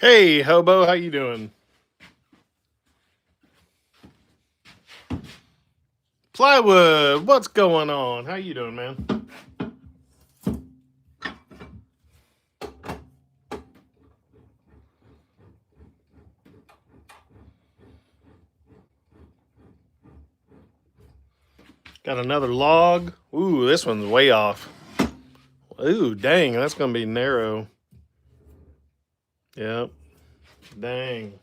Hey, Hobo, how you doing? Plywood, what's going on? How you doing, man? Got another log. Ooh, this one's way off. Ooh, dang, that's gonna be narrow. Yep. Dang.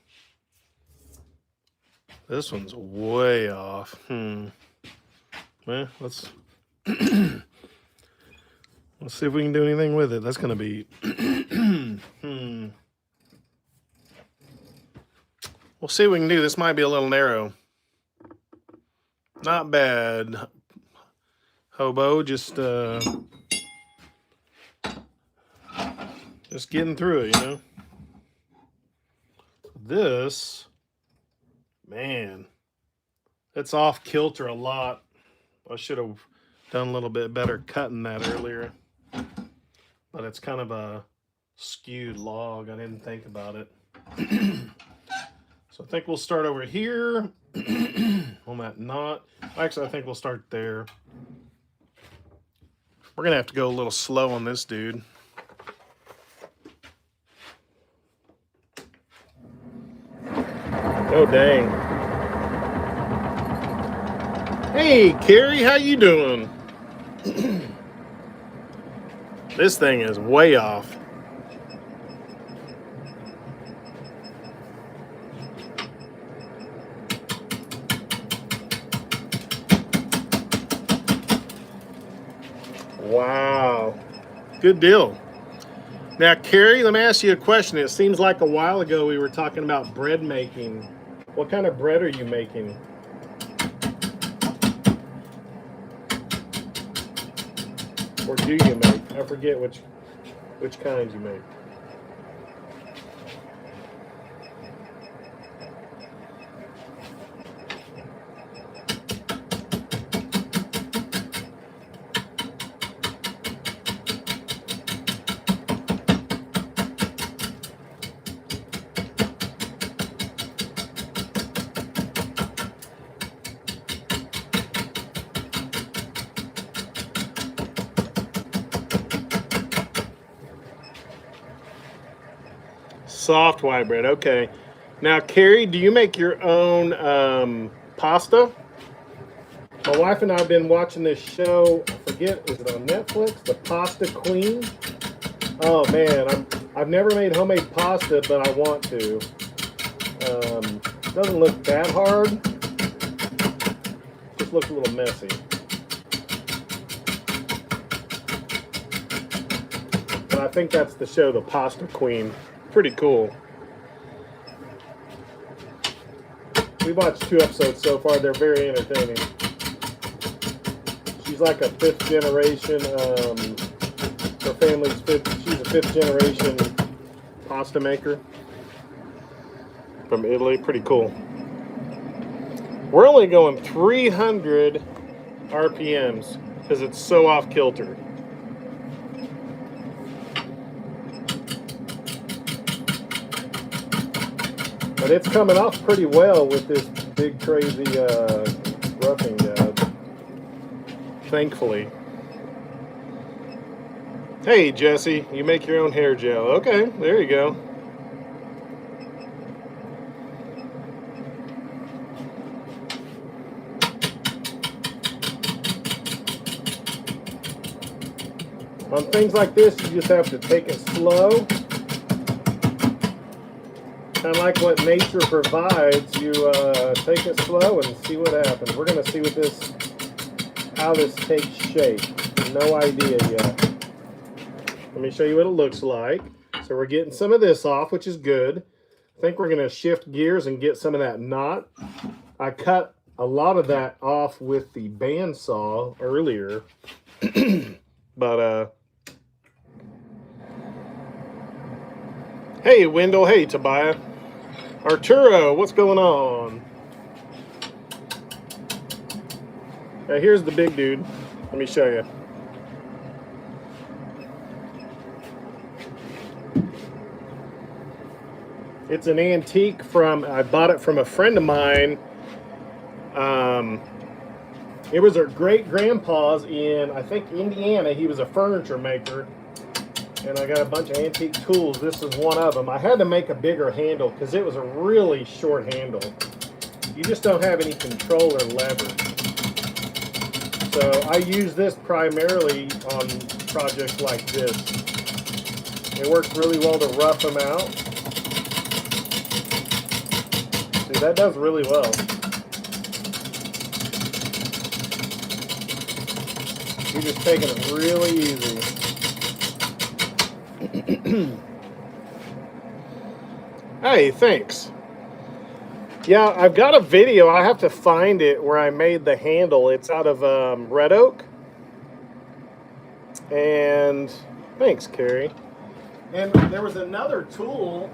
This one's way off. Well, let's see if we can do anything with it. That's gonna be We'll see what we can do. This might be a little narrow. Not bad. Hobo, just getting through it, you know. This, man, it's off kilter a lot. I should have done a little bit better cutting that earlier, but it's kind of a skewed log. I didn't think about it. So I think we'll start over here on that knot. Actually, I think we'll start there. We're gonna have to go a little slow on this dude. Oh, dang. Hey, Carrie, how you doing? This thing is way off. Wow. Good deal. Now, Carrie, let me ask you a question. It seems like a while ago we were talking about bread making. What kind of bread are you making? Or do you make? I forget which kinds you make. Soft white bread, okay. Now, Carrie, do you make your own pasta? My wife and I have been watching this show. I forget, is it on Netflix? The Pasta Queen. Oh man, I've never made homemade pasta, but I want to. Doesn't look that hard. Just looks a little messy. But I think that's the show, The Pasta Queen. Pretty cool. We watched 2 episodes so far. They're very entertaining. She's like a 5th generation. Her family's she's a 5th generation pasta maker from Italy. Pretty cool. We're only going 300 RPMs because it's so off kilter. But it's coming off pretty well with this big crazy roughing job. Thankfully. Hey Jesse, you make your own hair gel. Okay, there you go. On things like this, you just have to take it slow. Kind of like what nature provides, you take it slow and see what happens. We're going to see how this takes shape. No idea yet. Let me show you what it looks like. So we're getting some of this off, which is good. I think we're going to shift gears and get some of that knot. I cut a lot of that off with the bandsaw earlier. But, hey, Wendell. Hey, Tobiah. Arturo, what's going on? Now here's the big dude. Let me show you. It's an antique I bought it from a friend of mine. It was her great-grandpa's in, I think, Indiana. He was a furniture maker. And I got a bunch of antique tools. This is one of them. I had to make a bigger handle because it was a really short handle. You just don't have any control or lever. So I use this primarily on projects like this. It works really well to rough them out. See, that does really well. You're just taking it really easy. Hey, thanks. Yeah, I've got a video. I have to find it where I made the handle. It's out of red oak. And thanks, Carrie. And there was another tool.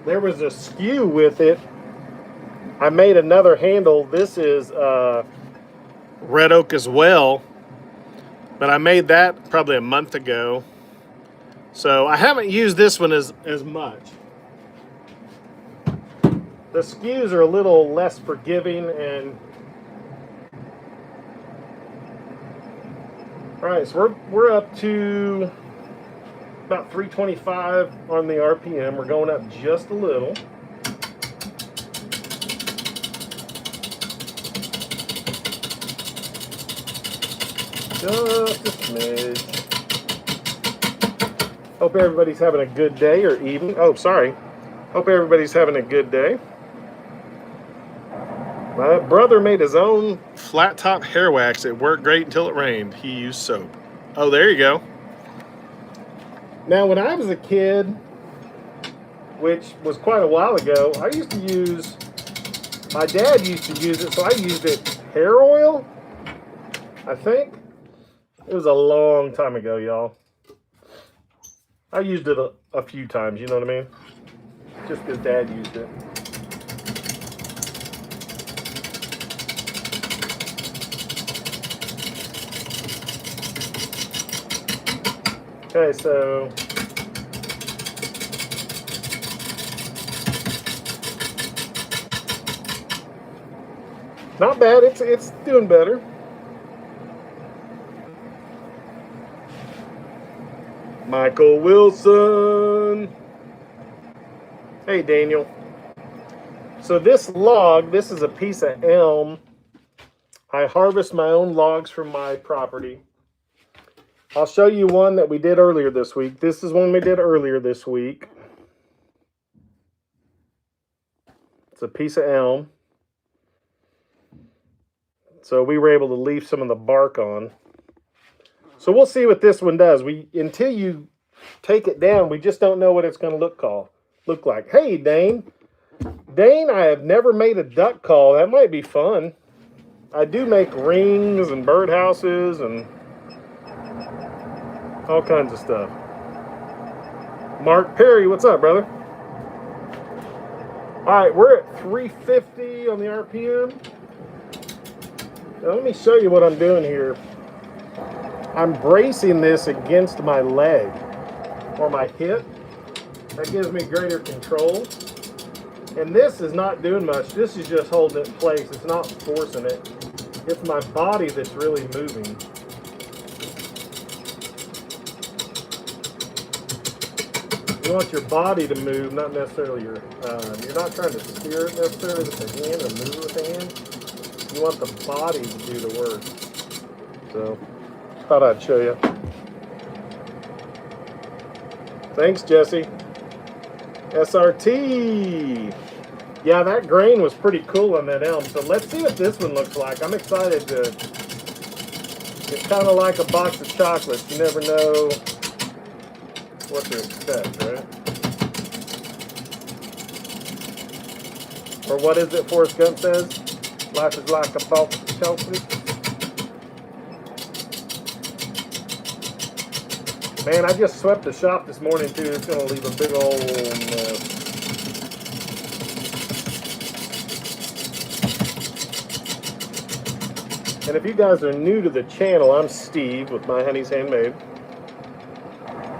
There was a skew with it. I made another handle. This is red oak as well. But I made that probably a month ago. So I haven't used this one as much. The skews are a little less forgiving and all right, so we're up to about 325 on the RPM. We're going up just a little. Just a smidge. Hope everybody's having a good day or evening. Oh, sorry. Hope everybody's having a good day. My brother made his own flat top hair wax. It worked great until it rained. He used soap. Oh, there you go. Now, when I was a kid, which was quite a while ago, I used to use, my dad used to use it, so I used it hair oil, I think. It was a long time ago, y'all. I used it a few times, you know what I mean? Just because Dad used it. Okay, so not bad. It's doing better. Michael Wilson. Hey, Daniel. So this log, this is a piece of elm. I harvest my own logs from my property. I'll show you one that we did earlier this week. This is one we did earlier this week. It's a piece of elm. So we were able to leave some of the bark on. So we'll see what this one does. Until you take it down, we just don't know what it's going to look like. Hey, Dane. Dane, I have never made a duck call. That might be fun. I do make rings and birdhouses and all kinds of stuff. Mark Perry, what's up, brother? All right, we're at 350 on the RPM. Now, let me show you what I'm doing here. I'm bracing this against my leg or my hip. That gives me greater control. And this is not doing much. This is just holding it in place. It's not forcing it. It's my body that's really moving. You want your body to move, not necessarily you're not trying to steer it necessarily with the hand or move it with the hand. You want the body to do the work. So, thought I'd show you. Thanks, Jesse. SRT. Yeah, that grain was pretty cool on that elm. So let's see what this one looks like. I'm excited to. It's kind of like a box of chocolates. You never know what to expect, right? Or what is it Forrest Gump says? Life is like a box of chocolates. Man, I just swept the shop this morning too. It's gonna leave a big old mess. And if you guys are new to the channel, I'm Steve with My Honey's Handmade.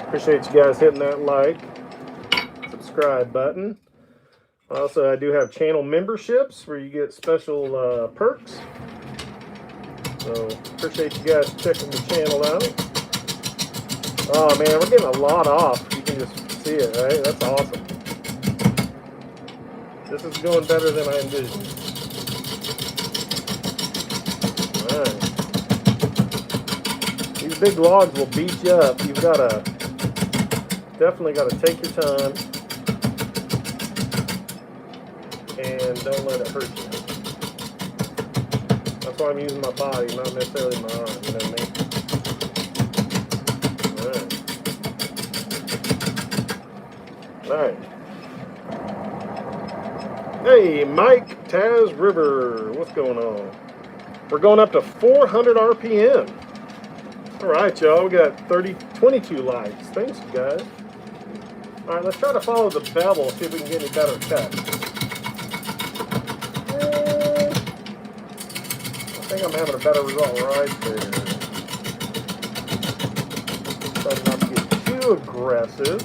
Appreciate you guys hitting that like. subscribe button. Also, I do have channel memberships where you get special perks. So, appreciate you guys checking the channel out. Oh man, we're getting a lot off. You can just see it, right? That's awesome. This is going better than I envisioned. Alright. These big logs will beat you up. You've got to, definitely got to take your time. And don't let it hurt you. That's why I'm using my body, not necessarily my arm, you know what I mean? Alright. Hey, Mike Taz River, what's going on? We're going up to 400 RPM. Alright, y'all, we got 22 likes. Thanks, you guys. Alright, let's try to follow the bevel, see if we can get any better cuts. I think I'm having a better result right there. Try not to get too aggressive.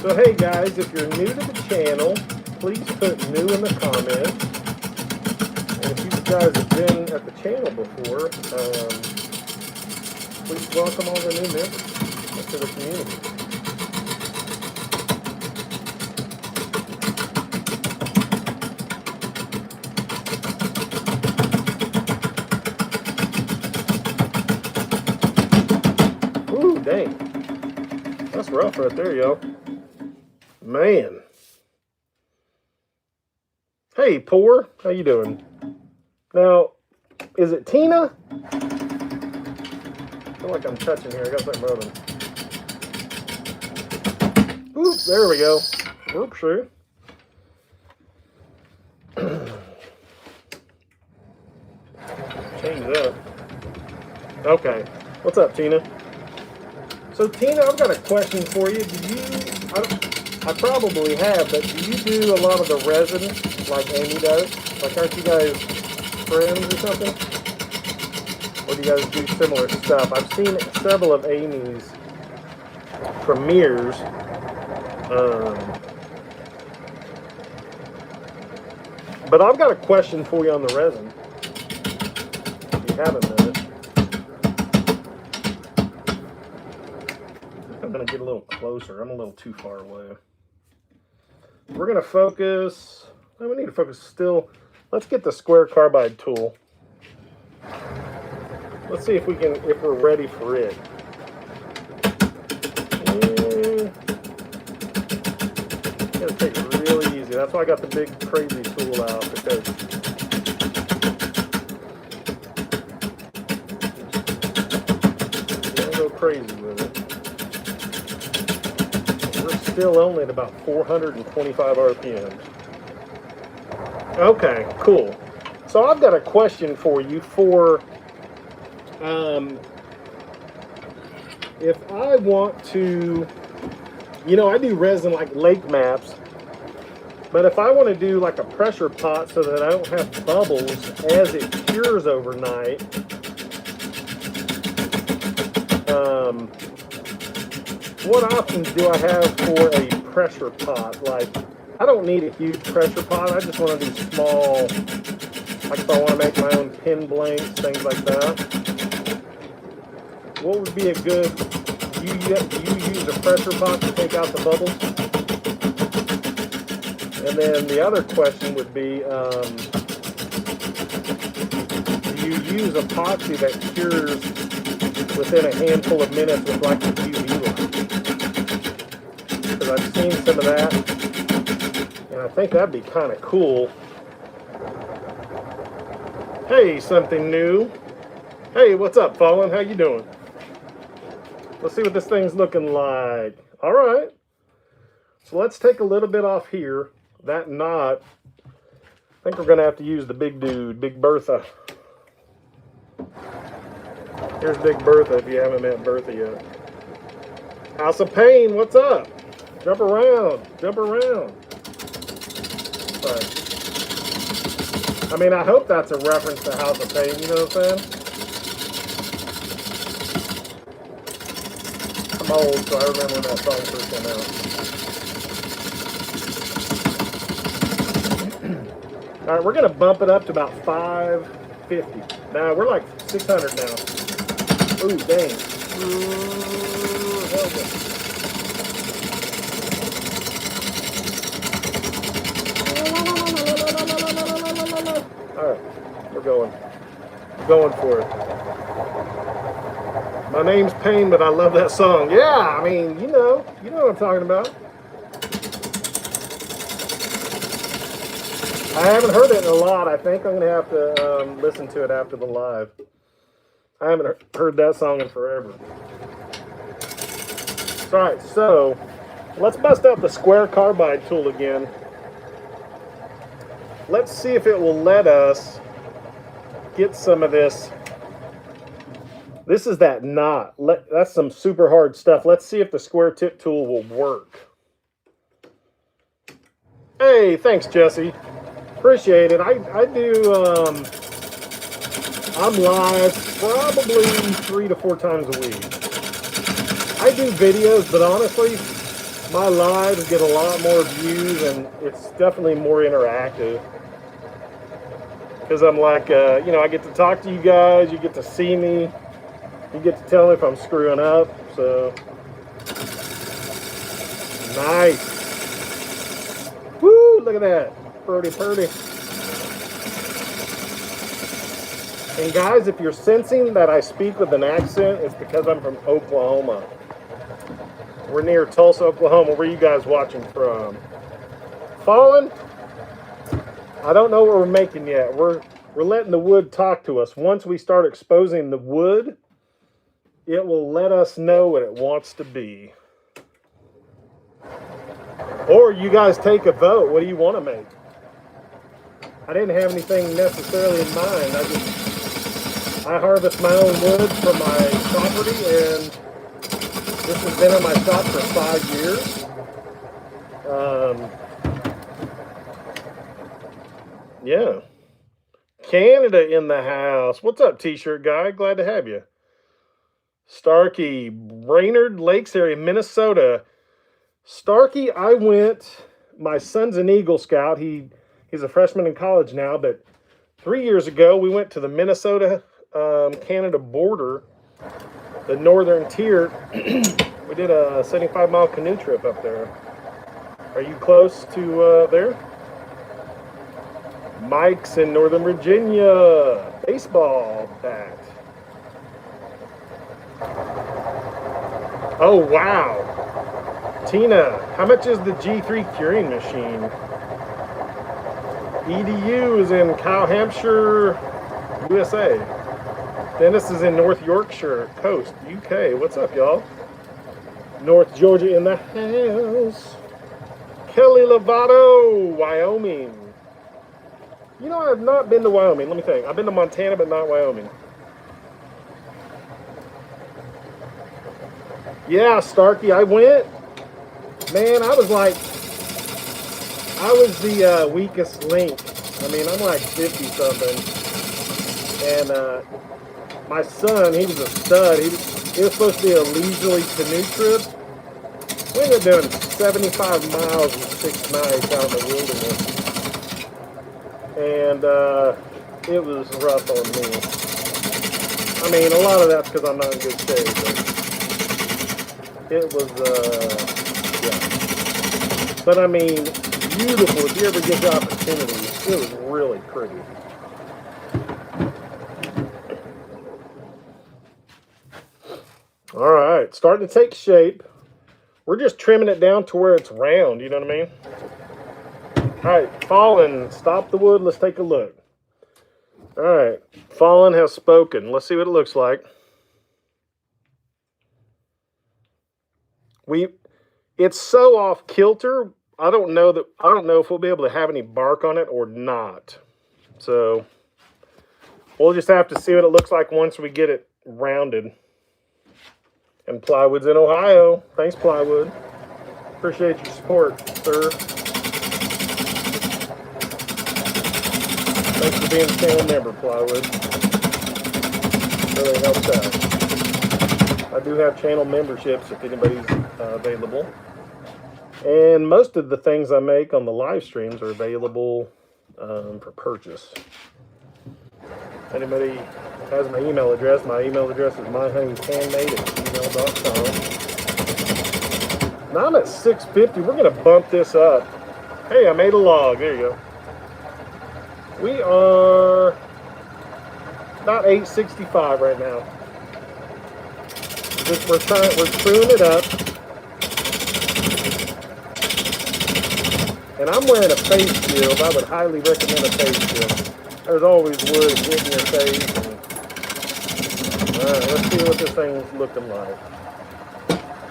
So hey guys, if you're new to the channel, please put new in the comments. And if you guys have been at the channel before, please welcome all the new members to the community. Ooh, dang. That's rough right there, y'all. Man. Hey, Poor. How you doing? Now, is it Tina? I feel like I'm touching here. I got something rubbing. Oop, there we go. Oops, sure. Change it up. Okay. What's up, Tina? So, Tina, I've got a question for you. I probably have, but do you do a lot of the resin like Amy does? Like, aren't you guys friends or something? Or do you guys do similar stuff? I've seen several of Amy's premieres. But I've got a question for you on the resin. If you have a minute. I'm going to get a little closer. I'm a little too far away. We're going to focus. Oh, we need to focus still. Let's get the square carbide tool. Let's see if we can, if we're ready for it. Gotta take it really easy. That's why I got the big crazy tool out, because you don't go crazy with it. We're still only at about 425 RPMs. Okay, cool. So I've got a question for you for if I want to, you know, I do resin like lake maps, but if I want to do like a pressure pot so that I don't have bubbles as it cures overnight, what options do I have for a pressure pot? Like, I don't need a huge pressure pot. I just want to do small, like if I want to make my own pin blanks, things like that. What would be a good, do you use a pressure pot to take out the bubbles? And then the other question would be, do you use epoxy that cures within a handful of minutes with like a UV light? Because I've seen some of that, and I think that'd be kind of cool. Hey, something new. Hey, what's up, Fallen? How you doing? Let's see what this thing's looking like. All right. So let's take a little bit off here. That knot, I think we're going to have to use the big dude, Big Bertha. Here's Big Bertha if you haven't met Bertha yet. House of Pain, what's up? Jump around, jump around. But, I mean, I hope that's a reference to House of Pain, you know what I'm saying? I'm old, so I remember when that song first came out. All right, we're gonna bump it up to about 550. Now we're like 600 now. Ooh, dang. All right, we're going for it. My name's Payne, but I love that song. Yeah, I mean, you know what I'm talking about. I haven't heard it in a lot. I think I'm gonna have to listen to it after the live. I haven't heard that song in forever. All right, so let's bust out the square carbide tool again. Let's see if it will let us get some of this. This is that knot. That's some super hard stuff. Let's see if the square tip tool will work. Hey, thanks, Jesse. Appreciate it. I do, I'm live probably 3 to 4 times a week. I do videos, but honestly, my lives get a lot more views and it's definitely more interactive. Because I'm like, you know, I get to talk to you guys, you get to see me, you get to tell me if I'm screwing up, so. Nice. Woo, look at that. Purdy. And guys, if you're sensing that I speak with an accent, it's because I'm from Oklahoma. We're near Tulsa, Oklahoma. Where are you guys watching from? Fallen? I don't know what we're making yet. We're letting the wood talk to us. Once we start exposing the wood, it will let us know what it wants to be. Or you guys take a vote. What do you want to make? I didn't have anything necessarily in mind. I harvest my own wood from my property, and this has been in my shop for 5 years. Yeah. Canada in the house. What's up, t-shirt guy? Glad to have you. Starkey, Brainerd Lakes area, Minnesota. Starkey, my son's an Eagle Scout. He's a freshman in college now, but 3 years ago, we went to the Minnesota, Canada border, the northern tier. We did a 75-mile canoe trip up there. Are you close to there? Mike's in Northern Virginia. Baseball bat. Oh, wow. Tina, how much is the G3 curing machine? EDU is in Cow Hampshire, USA. Dennis is in North Yorkshire Coast, UK. What's up, y'all? North Georgia in the house. Kelly Lovato, Wyoming. You know, I have not been to Wyoming. Let me think. I've been to Montana, but not Wyoming. Yeah, Starkey, I went. Man, I was the weakest link. I mean, I'm like 50-something. And my son, he was a stud. It was supposed to be a leisurely canoe trip. We ended up doing 75 miles in 6 nights out in the wilderness. And it was rough on me. I mean, a lot of that's because I'm not in good shape. But it was, yeah. But I mean, beautiful. If you ever get the opportunity, it was really pretty. All right, starting to take shape. We're just trimming it down to where it's round, you know what I mean? All right, Fallen, stop the wood. Let's take a look. All right, Fallen has spoken. Let's see what it looks like. It's so off kilter. I don't know if we'll be able to have any bark on it or not. So we'll just have to see what it looks like once we get it rounded. And Plywood's in Ohio. Thanks, Plywood. Appreciate your support, sir. Thanks for being a channel member, Plywood. Really helps out. I do have channel memberships if anybody's available. And most of the things I make on the live streams are available for purchase. Anybody has my email address is myhoneyshandmade@gmail.com. Now I'm at 650. We're going to bump this up. Hey, I made a log. There you go. We are about 865 right now. We're truing it up. And I'm wearing a face shield. I would highly recommend a face shield. There's always wood hitting your face. Alright, let's see what this thing's looking like.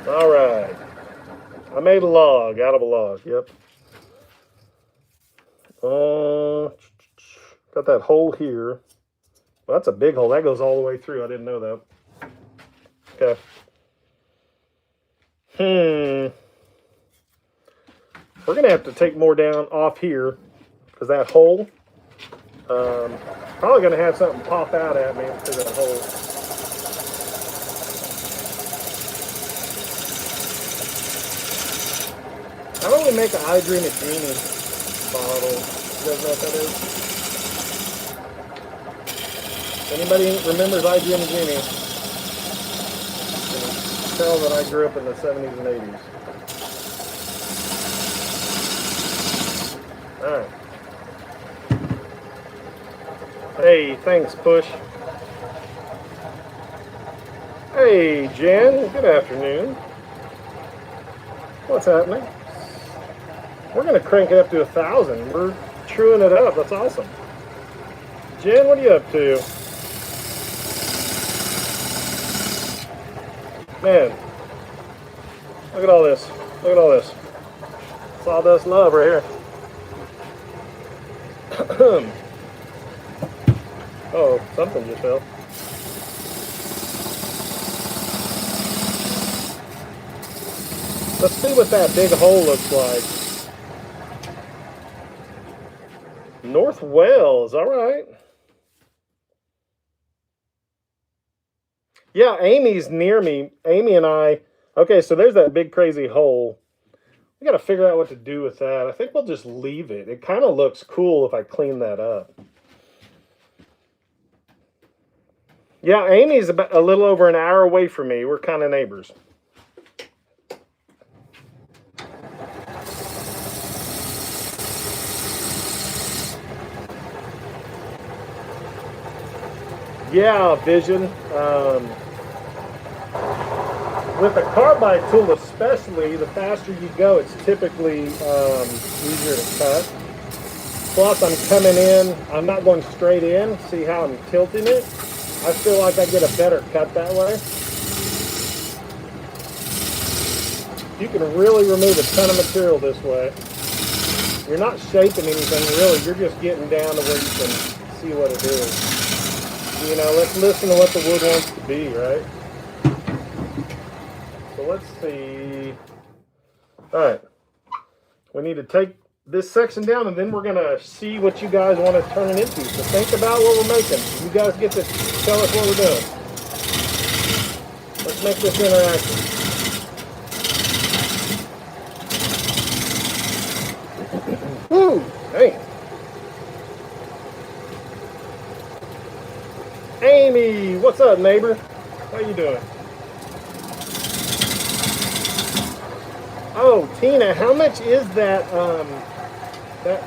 Alright. I made a log out of a log, yep. Got that hole here. Well, that's a big hole. That goes all the way through. I didn't know that. Okay. We're going to have to take more down off here because that hole, probably going to have something pop out at me through that hole. How do we make an I Dream a Genie bottle? You guys know what that is? Anybody remembers I Dream a Genie? Tell that I grew up in the 70s and 80s. Alright. Hey, thanks, Push. Hey, Jen. Good afternoon. What's happening? We're going to crank it up to 1,000. We're truing it up. That's awesome. Jen, what are you up to? Man, look at all this. Look at all this. Sawdust love right here. Oh, something just fell. Let's see what that big hole looks like. North Wales, all right. Yeah, Amy's near me. Amy and I. Okay, so there's that big crazy hole. We got to figure out what to do with that. I think we'll just leave it. It kind of looks cool if I clean that up. Yeah, Amy's about a little over an hour away from me. We're kind of neighbors. Yeah, Vision. With a carbide tool especially, the faster you go, it's typically easier to cut. Plus, I'm coming in, I'm not going straight in. See how I'm tilting it? I feel like I get a better cut that way. You can really remove a ton of material this way. You're not shaping anything really, you're just getting down to where you can see what it is. You know, let's listen to what the wood wants to be, right? So let's see. All right. We need to take this section down, and then we're going to see what you guys want to turn it into. So think about what we're making. You guys get to tell us what we're doing. Let's make this interactive. Woo! Hey. Amy, what's up, neighbor? How you doing? Oh, Tina, how much is that that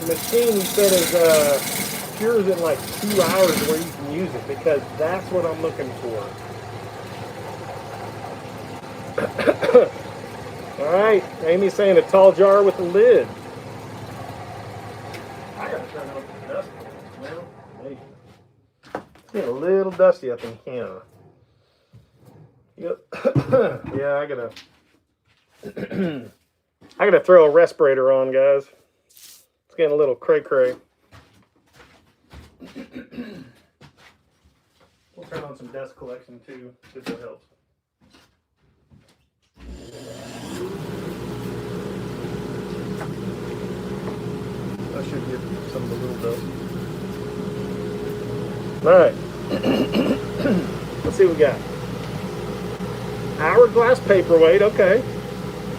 machine you said is cures in like 2 hours where you can use it? Because that's what I'm looking for. All right, Amy's saying a tall jar with a lid. I gotta turn off the dust. Well, maybe. It's getting a little dusty up in here. Yep. Yeah, I gotta throw a respirator on, guys. It's getting a little cray-cray. We'll turn on some dust collection too, if that helps. I should get some of the little dust. Alright. Let's see what we got. Hourglass paperweight, okay.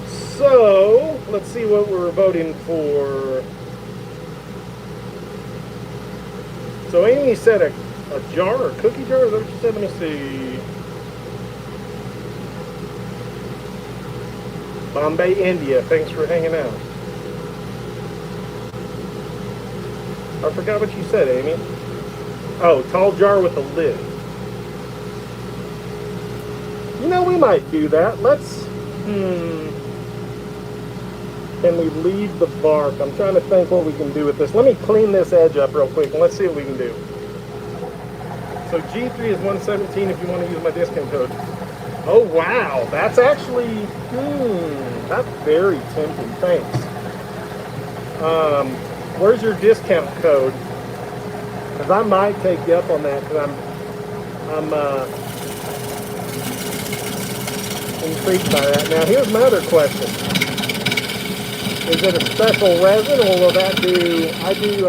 So, let's see what we're voting for. So Amy said a jar or cookie jar? Is that what you said? Let me see. Bombay, India. Thanks for hanging out. I forgot what you said, Amy. Oh, tall jar with a lid. You know, we might do that. Let's, can we leave the bark? I'm trying to think what we can do with this. Let me clean this edge up real quick and let's see what we can do. So G3 is 117 if you want to use my discount code. Oh wow, that's actually, that's very tempting. Thanks. Where's your discount code? Because I might take you up on that because I'm intrigued by that. Now here's my other question. Is it a special resin or will that do, I do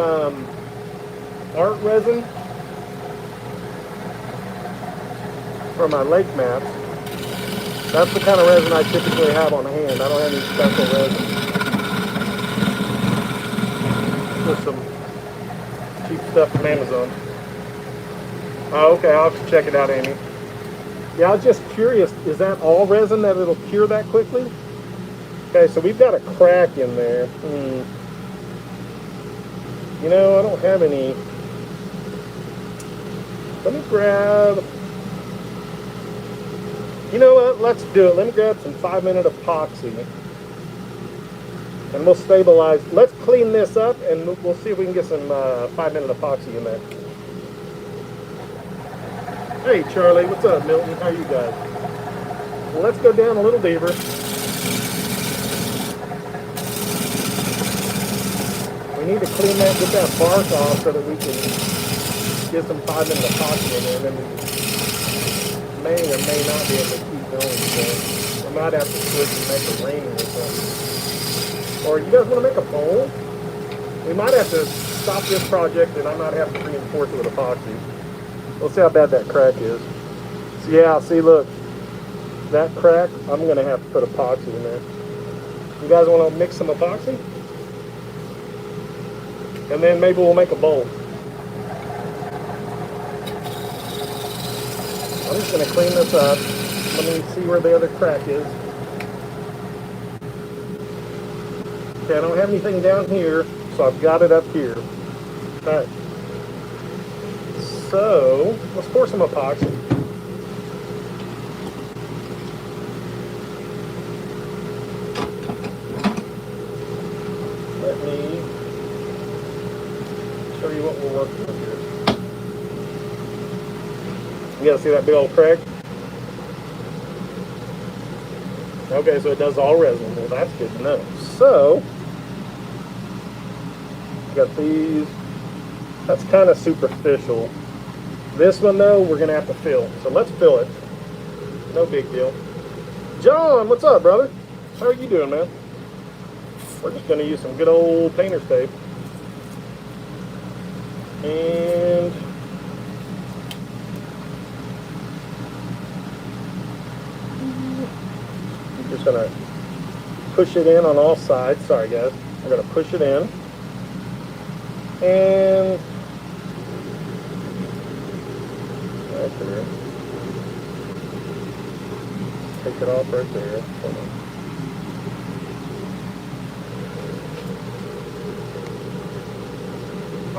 art resin for my lake maps. That's the kind of resin I typically have on hand. I don't have any special resin. Just some cheap stuff from Amazon. Oh, okay, I'll have to check it out, Amy. Yeah, I was just curious, is that all resin that it'll cure that quickly? Okay, so we've got a crack in there. You know, I don't have any. Let me grab, you know what, let's do it. Let me grab some 5-minute epoxy. And we'll stabilize. Let's clean this up and we'll see if we can get some 5-minute epoxy in there. Hey Charlie, what's up Milton? How are you guys? Well, let's go down a little deeper. We need to clean that, get that bark off so that we can get some 5-minute epoxy in there, and then we may or may not be able to keep going. So I might have to switch and make a ring or something. Or you guys want to make a bowl? We might have to stop this project and I might have to reinforce it with epoxy. We'll see how bad that crack is. So yeah, see look, that crack, I'm going to have to put epoxy in there. You guys want to mix some epoxy? And then maybe we'll make a bowl. I'm just going to clean this up. Let me see where the other crack is. Okay, I don't have anything down here, so I've got it up here. Alright. So, let's pour some epoxy. Let me show you what we're working with here. You guys see that big old crack? Okay, so it does all resin. Well, that's good to know. So, got these. That's kind of superficial. This one, though, we're going to have to fill. So let's fill it. No big deal. John, what's up, brother? How are you doing, man? We're just going to use some good old painter's tape. And I'm just going to push it in on all sides. Sorry, guys. We're going to push it in. And right there. Take it off right there. Hold on.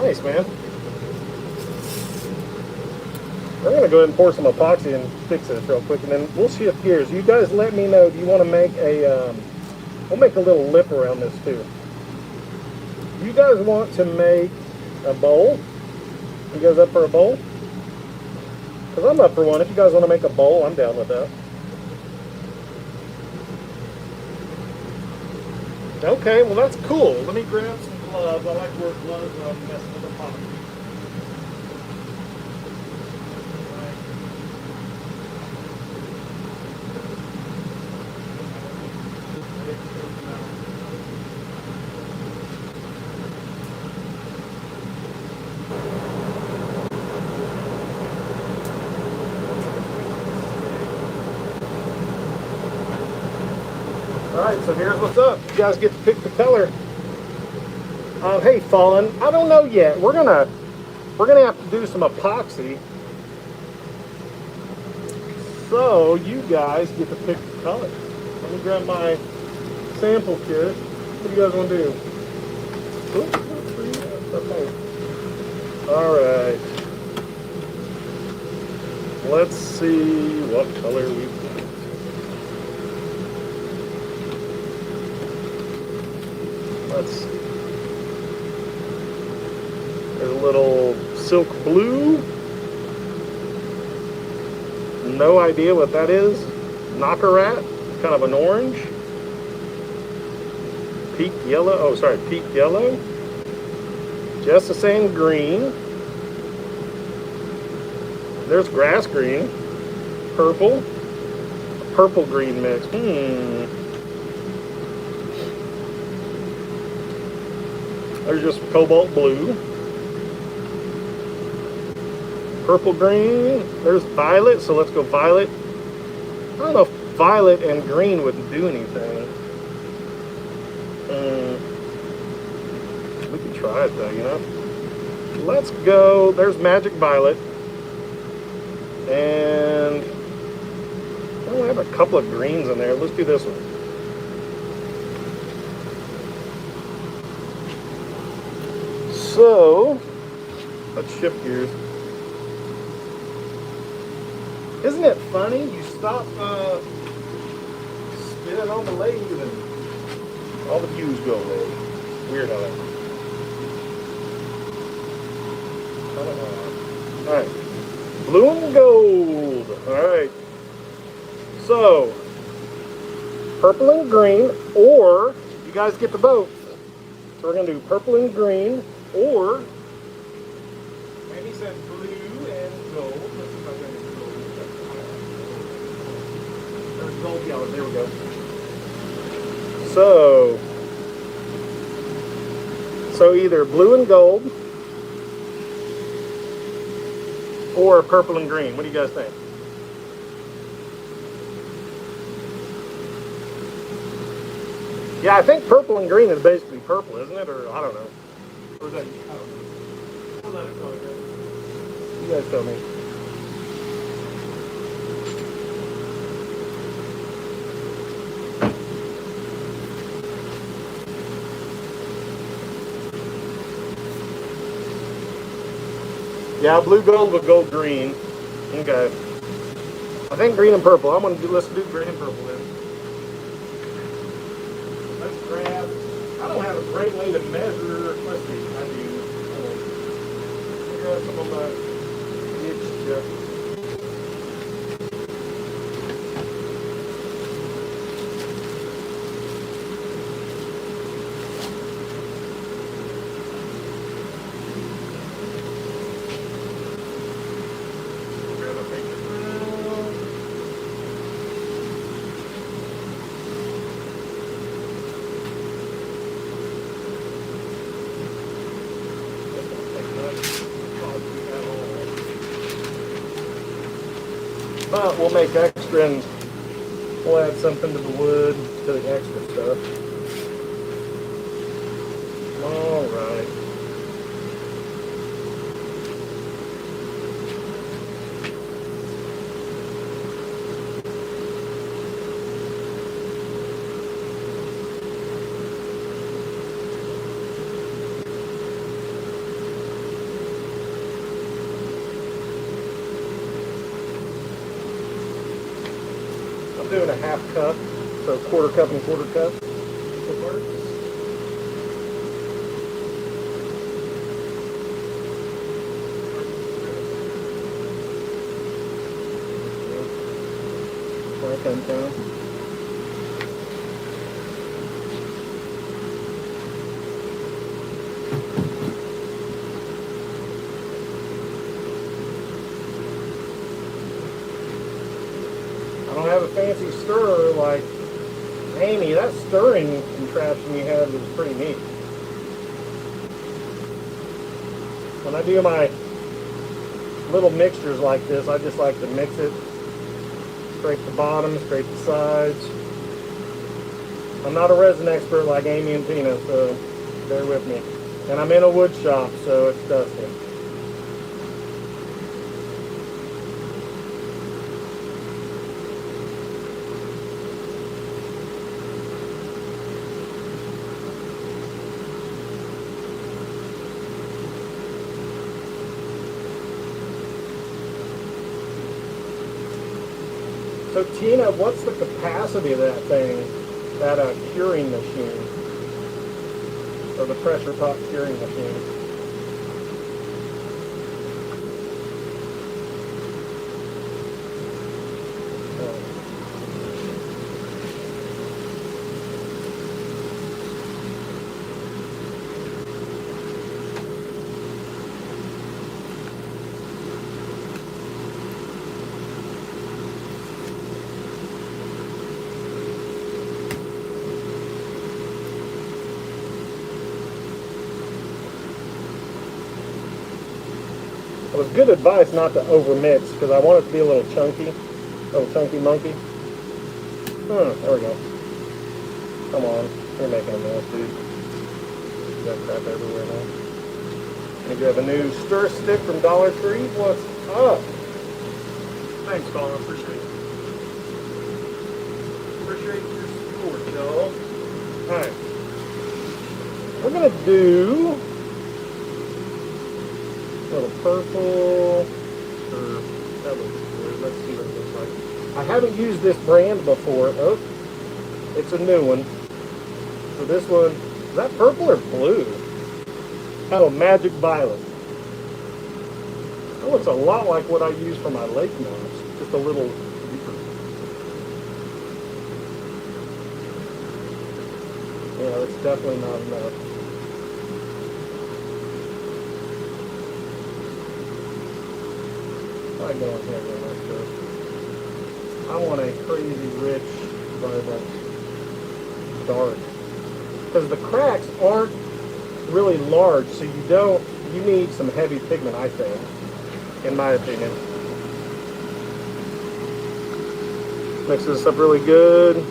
Nice, man. I'm going to go ahead and pour some epoxy and fix this real quick, and then we'll shift gears. You guys let me know, do you want to make a, we'll make a little lip around this too. You guys want to make a bowl? You guys up for a bowl? Because I'm up for one. If you guys want to make a bowl, I'm down with that. Okay, well that's cool. Let me grab some gloves. I like to wear gloves when I'm messing with the pot. Alright, so here's what's up. You guys get to pick the color. Hey, Fallen, I don't know yet. We're gonna we're going to have to do some epoxy. So you guys get to pick the colors. Let me grab my sample kit. What do you guys want to do? Okay. All right. Let's see what color we've got. Let's see. There's a little silk blue. No idea what that is. Knocker rat, kind of an orange. Peak yellow, oh sorry, peak yellow. Just the same green. There's grass green. Purple. Purple green mix. There's just cobalt blue. Purple green. There's violet, so let's go violet. I don't know if violet and green wouldn't do anything. We could try it though, you know. Let's go. There's magic violet. And oh, I have a couple of greens in there. Let's do this one. So let's shift gears. Isn't it funny? You stop spinning on the lathe and all the views go away. Weird how that works. Alright. Blue and gold. Alright. So, purple and green, or you guys get the both. So we're going to do purple and green, or maybe said blue and gold. Let's see if I can get gold. There's gold yellow. There we go. So either blue and gold or purple and green. What do you guys think? Yeah, I think purple and green is basically purple, isn't it? Or I don't know. Or is that, I don't know. We'll let it go, guys. You guys tell me. Yeah, blue gold with gold green. Okay. I think green and purple. Let's do green and purple then. Let's grab. I don't have a great way to measure. Let's see. I do. Let me grab some of my itch stuff. But we'll make extra and we'll add something to the wood, to the extra stuff. All right. Doing a half cup, so quarter cup and quarter cup. That comes down. I don't have a fancy stirrer like Amy. That stirring contraption you had was pretty neat. When I do my little mixtures like this, I just like to mix it. Scrape the bottom, scrape the sides. I'm not a resin expert like Amy and Tina, so bear with me. And I'm in a wood shop, so it's dusty. So Tina, what's the capacity of that thing, that curing machine? Or the pressure pot curing machine? It was good advice not to overmix because I want it to be a little chunky monkey. There we go. Come on, you're making a mess, dude. You got crap everywhere now. Maybe you have a new stir stick from Dollar Tree. What's up? Thanks, Colin. Appreciate it. Appreciate your support, y'all. All right, we're gonna do a little purple. That looks good. Let's see what it looks like. I haven't used this brand before. Oh, it's a new one. So this one, is that purple or blue? Oh, Magic Violet. Oh, it's a lot like what I use for my lake moss, just a little deeper. Yeah, it's definitely not enough. I go in here and like this. I want a crazy rich, vibrant, dark. Because the cracks aren't really large, so you need some heavy pigment, I think, in my opinion. Mix this up really good.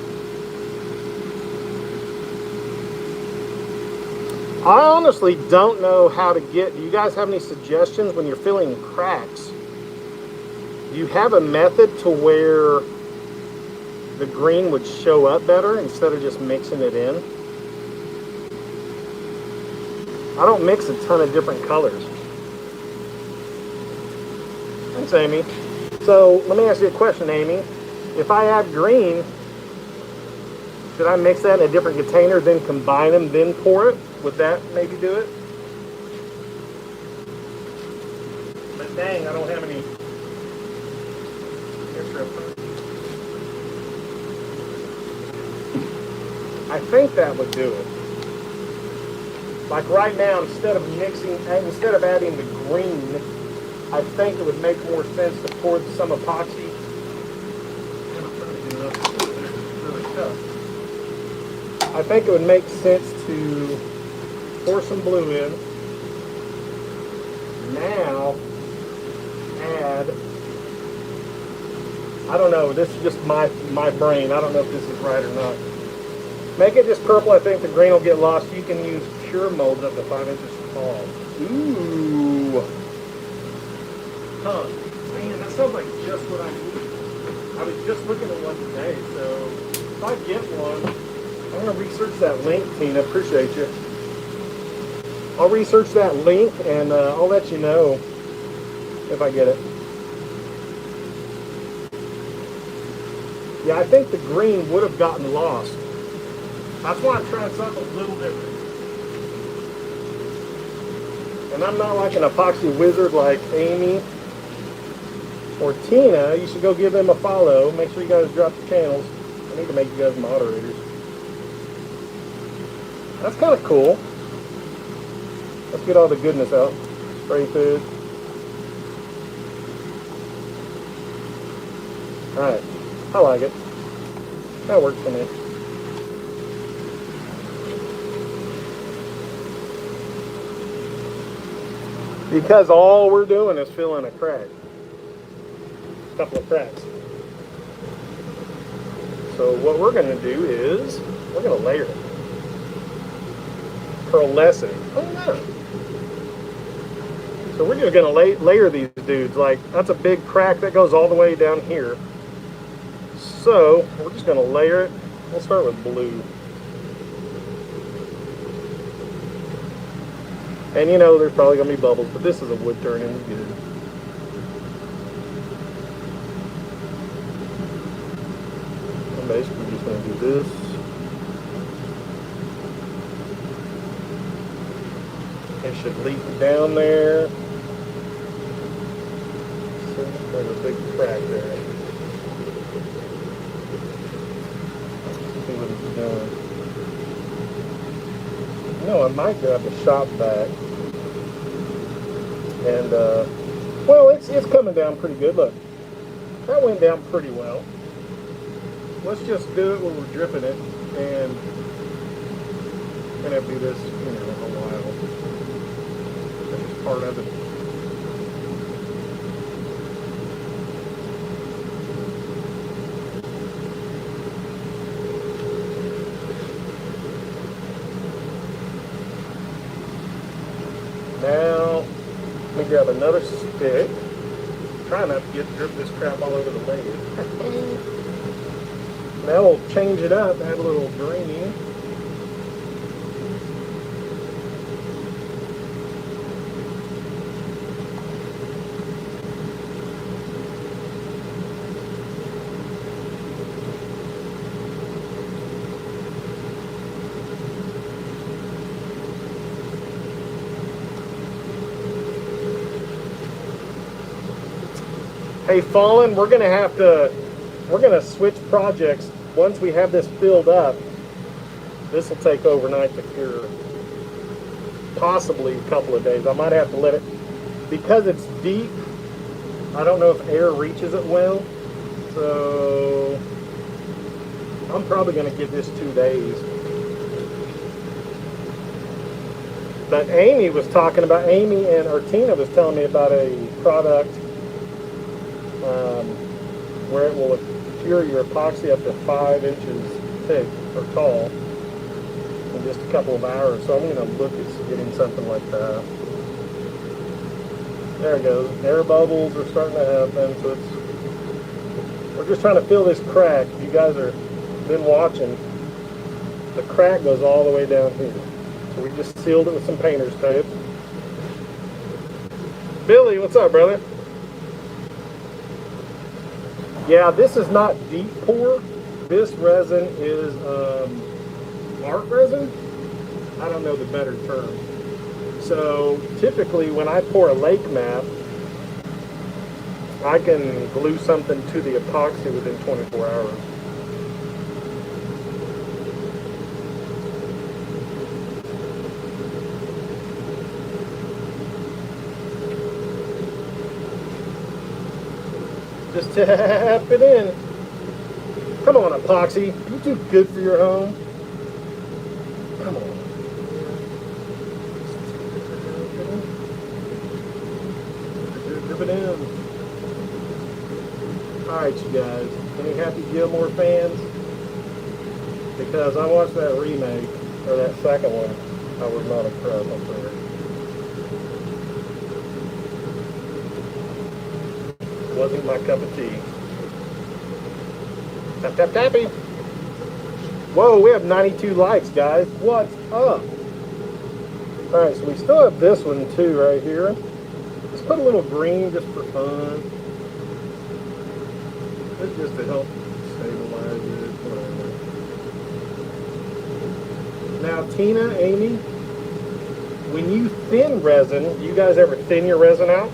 I honestly don't know how to do you guys have any suggestions when you're filling cracks? Do you have a method to where the green would show up better instead of just mixing it in? I don't mix a ton of different colors. Thanks, Amy. So let me ask you a question, Amy. If I add green, should I mix that in a different container, then combine them, then pour it? Would that maybe do it? But dang, I don't have any. I think that would do it. Like right now, instead of adding the green, I think it would make more sense to pour some epoxy. Really tough. I think it would make sense to pour some blue in. Now add, I don't know, this is just my brain. I don't know if this is right or not. Make it just purple. I think the green will get lost. You can use cure molds up to 5 inches tall. Ooh. Huh. Man, that sounds like just what I need. I was just looking at one today, so if I get one, I'm going to research that link, Tina. Appreciate you. I'll research that link and I'll let you know if I get it. Yeah, I think the green would have gotten lost. That's why I'm trying something a little different. And I'm not like an epoxy wizard like Amy or Tina. You should go give them a follow. Make sure you guys drop the channels. I need to make you guys moderators. That's kind of cool. Let's get all the goodness out. Spray food. Alright. I like it. That works for me. Because all we're doing is filling a crack. A couple of cracks. So what we're going to do is, we're going to layer it. Pearlescent. Oh no. So we're just going to layer these dudes. Like, that's a big crack that goes all the way down here. So we're just going to layer it. We'll start with blue. And you know, there's probably going to be bubbles, but this is a wood turning. Good. this. It should leak down there. See, there's a big crack there. Let's see what it's doing. No, I might grab the shop vac. And, well, it's coming down pretty good. Look, that went down pretty well. Let's just do it when we're dripping it, and we're gonna have to do this, you know, a while. That's part of it. Now, let me grab another stick. Try not to drip this crap all over the leg. Now we'll change it up, add a little green. Hey, Fallen, we're gonna switch projects. Once we have this filled up, this will take overnight to cure. Possibly a couple of days. I might have to let it, because it's deep, I don't know if air reaches it well. So I'm probably gonna give this 2 days. But Amy and Artina was telling me about a product where it will cure your epoxy up to 5 inches thick or tall in just a couple of hours. So I'm going to look at getting something like that. There it goes. Air bubbles are starting to happen. So we're just trying to fill this crack. You guys are been watching. The crack goes all the way down here. So we just sealed it with some painter's tape. Billy, what's up, brother? Yeah, this is not deep pour. This resin is art resin. I don't know the better term. So typically when I pour a lake map, I can glue something to the epoxy within 24 hours. Just tap it in. Come on, epoxy. You too good for your home. Come on. Drip it in. Alright, you guys. Any Happy Gilmore fans? Because I watched that remake, or that second one. I was not impressed, I'm sorry. Wasn't my cup of tea. Tap, tap, tappy. Whoa, we have 92 likes, guys. What's up? Alright, so we still have this one too right here. Let's put a little green just for fun. It's just to help stabilize it, whatever. Now, Tina, Amy, when you thin resin, do you guys ever thin your resin out?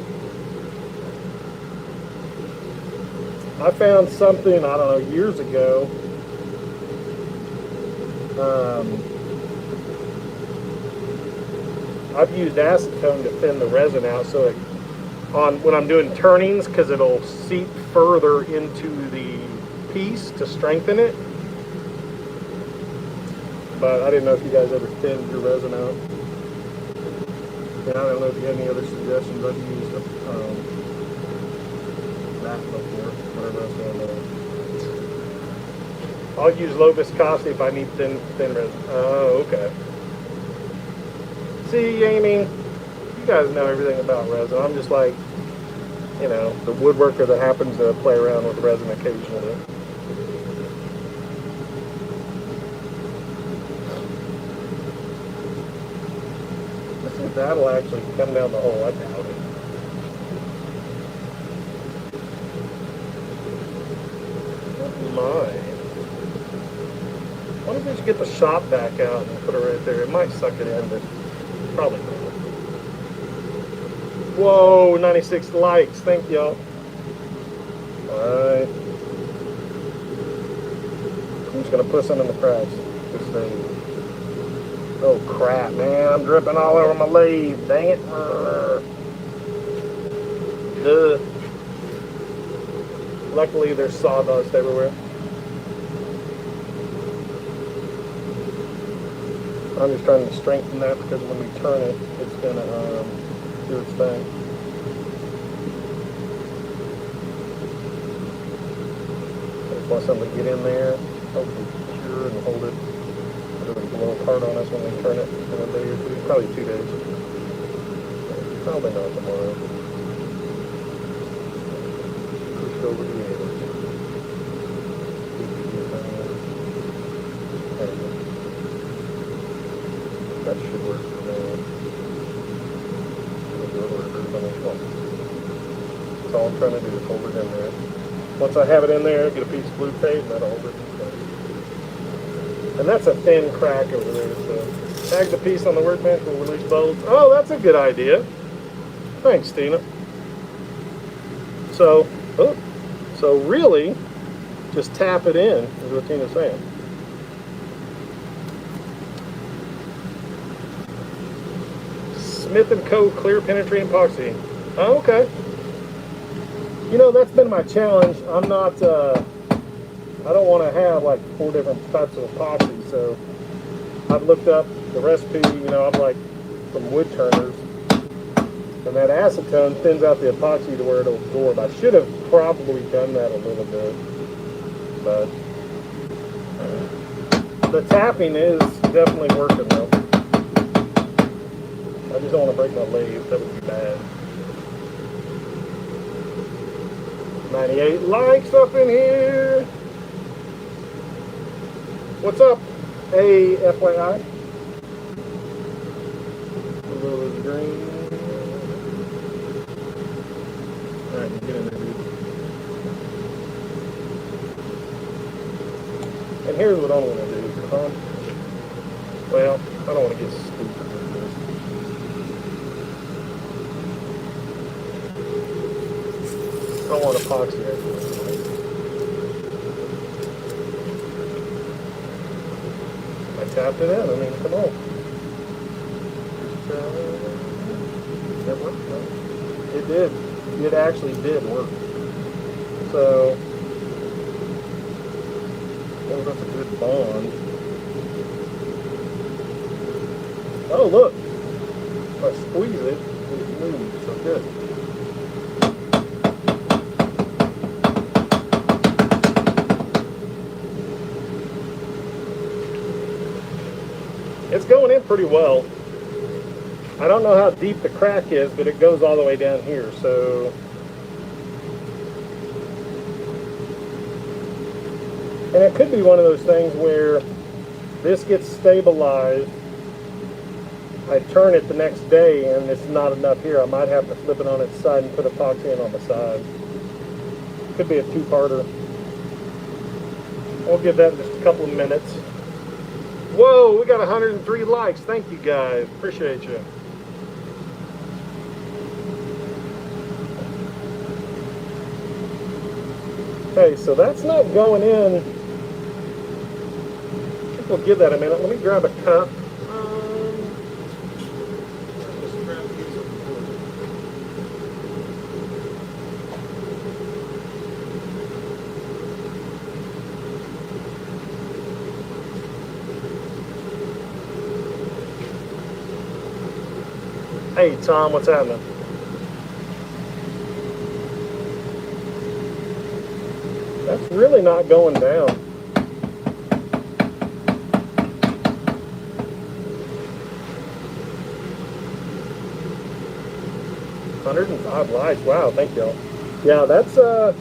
I found something, I don't know, years ago. I've used acetone to thin the resin out so it, when I'm doing turnings, because it'll seep further into the piece to strengthen it. But I didn't know if you guys ever thinned your resin out. And I don't know if you have any other suggestions. I've used that before, whatever else I know. I'll use low viscosity if I need thin resin. Oh, okay. See, Amy, you guys know everything about resin. I'm just like, you know, the woodworker that happens to play around with resin occasionally. Let's see if that'll actually come down the hole. I doubt it. My. get the shop back out and put it right there. It might suck it in, but probably not. Whoa, 96 likes. Thank y'all. Alright. I'm just going to put some in the cracks. This thing. Oh crap, man. I'm dripping all over my lathe. Dang it. Duh. Luckily, there's sawdust everywhere. I'm just trying to strengthen that because when we turn it, it's going to do its thing. I just want something to get in there, hopefully cure and hold it. It'll blow apart on us when we turn it in a day or two. Probably 2 days. Probably not tomorrow. Push over the edge. There we go. That should work for me. That's all I'm trying to do is hold it in there. Once I have it in there, get a piece of blue tape and that'll hold it in place. And that's a thin crack over there. So tag the piece on the workbench, we'll release bolts. Oh, that's a good idea. Thanks, Tina. So really, just tap it in, is what Tina's saying. Smith & Co. Clear Penetrating Epoxy. Oh, okay. You know, that's been my challenge. I'm not, I don't want to have like 4 different types of epoxy, so I've looked up the recipe, you know, I'm like from Woodturners, and that acetone thins out the epoxy to where it'll absorb. I should have probably done that a little bit, but the tapping is definitely working though. I just don't want to break my lathe, that would be bad. 98 likes up in here. What's up? Hey, FYI. A little of green. Alright, get in there, dude. And here's what I'm going to do. Well, I don't want to get stupid with this. I don't want epoxy everywhere. I tapped it in. I mean, come on. It worked, right? It did. It actually did work. So, oh, that's a good bond. Oh, look. If I squeeze it, it moves. So good. It's going in pretty well. I don't know how deep the crack is, but it goes all the way down here, so. And it could be one of those things where this gets stabilized, I turn it the next day and it's not enough here. I might have to flip it on its side and put epoxy in on the side. Could be a two-parter. I'll give that in just a couple of minutes. Whoa, we got 103 likes. Thank you guys. Appreciate you. Okay, so that's not going in. I think we'll give that a minute. Let me grab a cup. Hey Tom, what's happening? That's really not going down. $105 likes. Wow, thank y'all. Yeah, that's oh,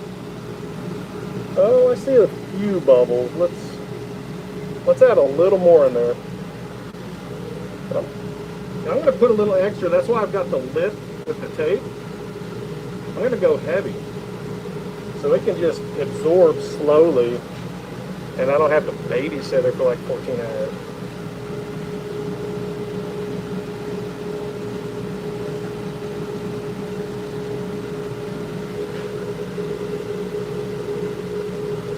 I see a few bubbles. Let's add a little more in there. I'm going to put a little extra. That's why I've got the lip with the tape. I'm going to go heavy, so it can just absorb slowly, and I don't have to babysitter for like 14 hours.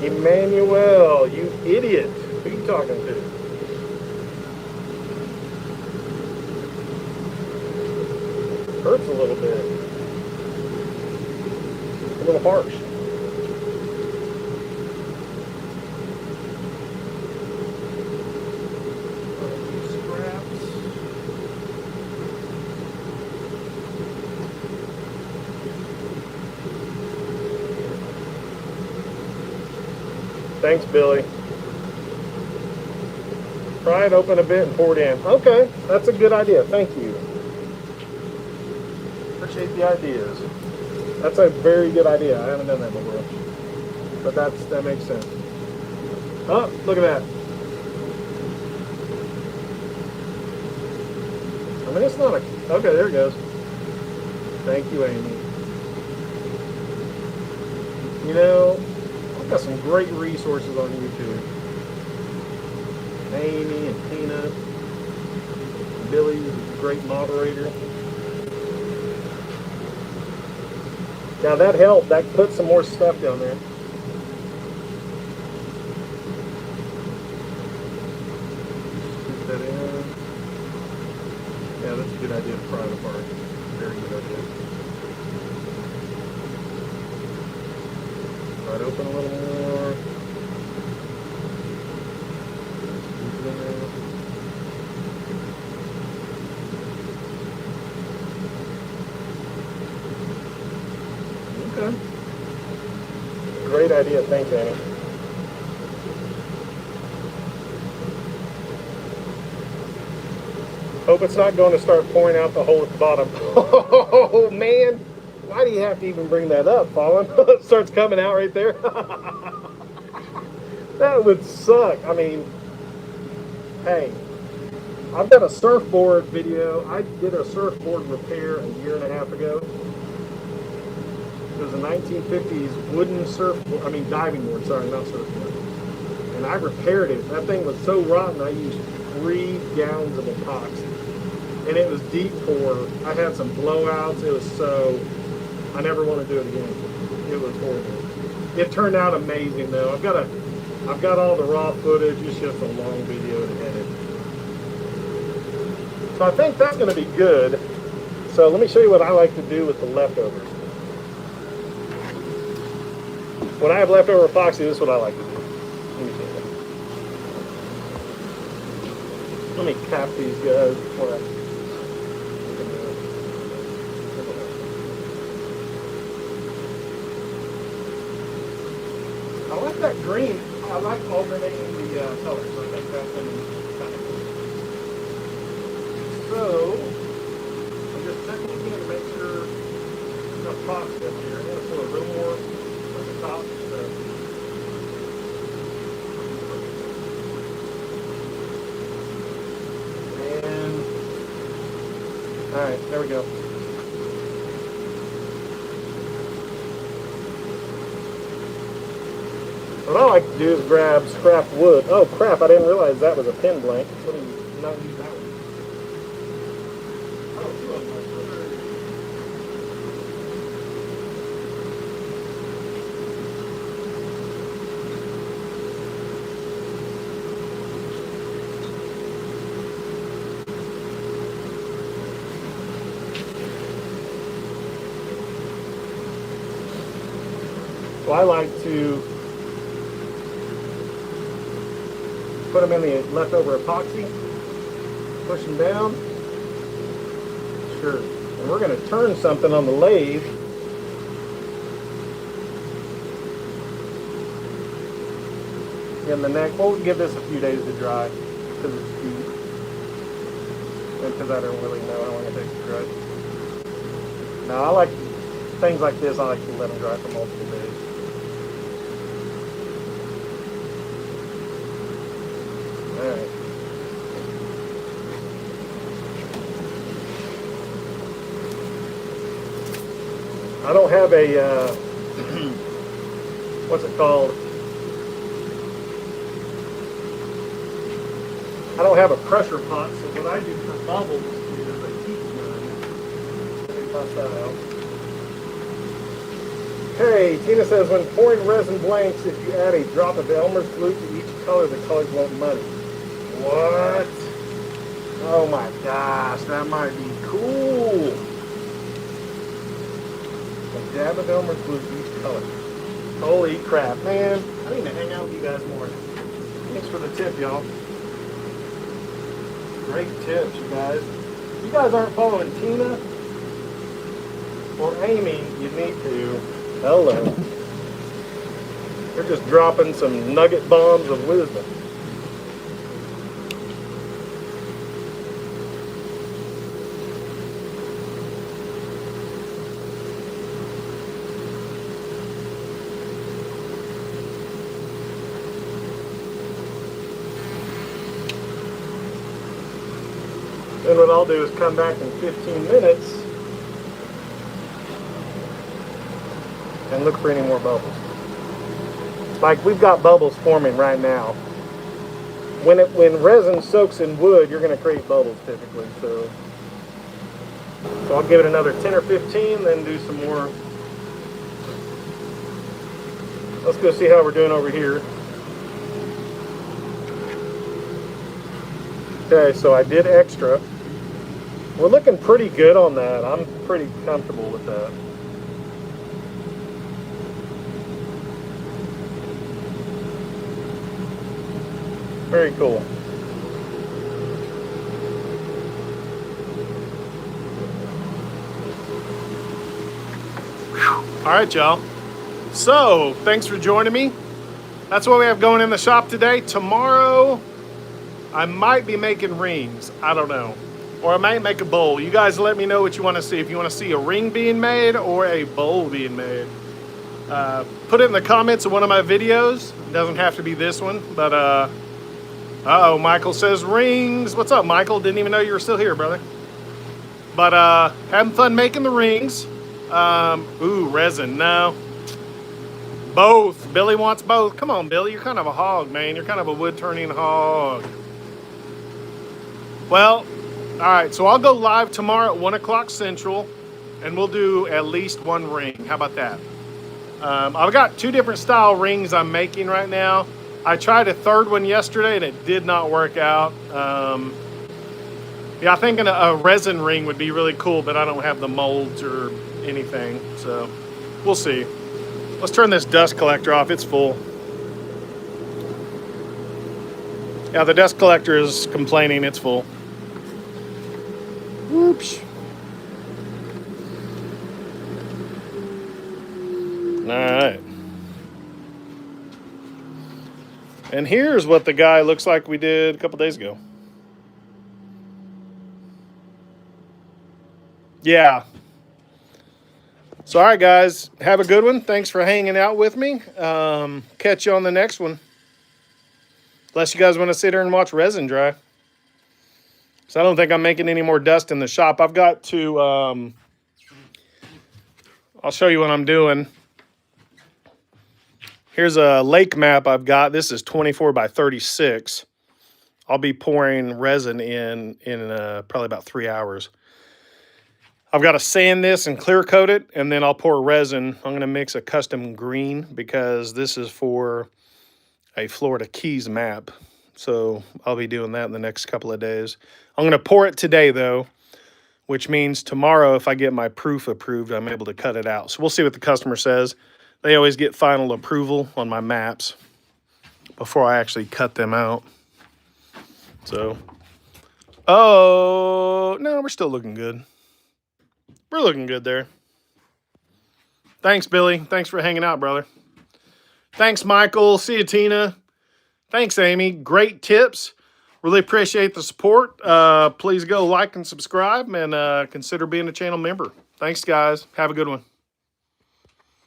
Emmanuel, you idiot. Who are you talking to? Hurts a little bit. A little harsh. Thanks, Billy. Pry it open a bit and pour it in. Okay, that's a good idea. Thank you. Appreciate the ideas. That's a very good idea. I haven't done that before, but that makes sense. Oh, look at that. I mean, it's not a... Okay, there it goes. Thank you, Amy. You know, I've got some great resources on YouTube. Amy and Tina. Billy's a great moderator. Now that helped. That put some more stuff down there. Put that in. Yeah, that's a good idea to pry it apart. Very good idea. Pry it open a little more. Okay. Great idea. Thanks, Annie. Hope it's not going to start pouring out the hole at the bottom. Oh, man. Why do you have to even bring that up, Fallen? It starts coming out right there. That would suck. I mean, hey, I've got a surfboard video. I did a surfboard repair a year and a half ago. It was a 1950s wooden surfboard, I mean diving board, sorry, not surfboard. And I repaired it. That thing was so rotten, I used 3 gallons of epoxy. And it was deep pour. I had some blowouts. It was so, I never want to do it again. It was horrible. It turned out amazing though. I've got all the raw footage. It's just a long video to edit. So I think that's going to be good. So let me show you what I like to do with the leftovers. When I have leftover epoxy, this is what I like to do. Let me cap these guys before I... I like that green. I like alternating the colors. I think that's kind of cool. So, I'm just checking again to make sure there's enough epoxy up here. I'm going to put a little more at the top. And, alright, there we go. What I like to do is grab scrap wood. Oh crap, I didn't realize that was a pin blank. Let me not use that one. Oh, 2 of them. So I like to put them in the leftover epoxy, push them down. Sure. And we're going to turn something on the lathe. In the neck, we'll give this a few days to dry because it's deep. And because I don't really know how long it takes to dry. Now I like things like this, I like to let them dry for multiple days. Alright. I don't have a, what's it called? don't have a pressure pot, so what I do for bubbles is a heat gun. Let me toss that out. Okay, Tina says when pouring resin blanks, if you add a drop of Elmer's glue to each color, the colors won't muddy. What? Oh my gosh, that might be cool. A dab of Elmer's glue to each color. Holy crap, man. I need to hang out with you guys more. Thanks for the tip, y'all. Great tips, you guys. If you guys aren't following Tina or Amy, you need to. Hello. They're just dropping some nugget bombs of wisdom. Then what I'll do is come back in 15 minutes and look for any more bubbles. Like we've got bubbles forming right now. When resin soaks in wood, you're going to create bubbles typically. So I'll give it another 10 or 15, then do some more. Let's go see how we're doing over here. Okay, so I did extra. We're looking pretty good on that. I'm pretty comfortable with that. Very cool. All right, y'all. So, thanks for joining me. That's what we have going in the shop today. Tomorrow, I might be making rings. I don't know. Or I might make a bowl. You guys let me know what you want to see. If you want to see a ring being made or a bowl being made. Put it in the comments of one of my videos. It doesn't have to be this one. But, uh-oh, Michael says rings. What's up, Michael? Didn't even know you were still here, brother. But, having fun making the rings. Ooh, resin. No. Both. Billy wants both. Come on, Billy. You're kind of a hog, man. You're kind of a wood-turning hog. Well, all right. So I'll go live tomorrow at 1 o'clock Central, and we'll do at least one ring. How about that? I've got 2 different style rings I'm making right now. I tried a third one yesterday, and it did not work out. Yeah, I think a resin ring would be really cool, but I don't have the molds or anything, so we'll see. Let's turn this dust collector off. It's full. Yeah, the dust collector is complaining it's full. Whoops. All right. And here's what the guy looks like we did a couple days ago. Yeah. So, all right, guys, have a good one. Thanks for hanging out with me. Catch you on the next one. Unless you guys want to sit here and watch resin dry. So I don't think I'm making any more dust in the shop. I've got to, I'll show you what I'm doing. Here's a lake map I've got. This is 24 by 36. I'll be pouring resin in probably about 3 hours. I've got to sand this and clear coat it, and then I'll pour resin. I'm going to mix a custom green because this is for a Florida Keys map. So I'll be doing that in the next couple of days. I'm going to pour it today, though, which means tomorrow, if I get my proof approved, I'm able to cut it out. So we'll see what the customer says. They always get final approval on my maps before I actually cut them out. So, oh, no, we're still looking good. We're looking good there. Thanks, Billy. Thanks for hanging out, brother. Thanks, Michael. See you, Tina. Thanks, Amy. Great tips. Really appreciate the support. Please go like and subscribe and consider being a channel member. Thanks, guys. Have a good one.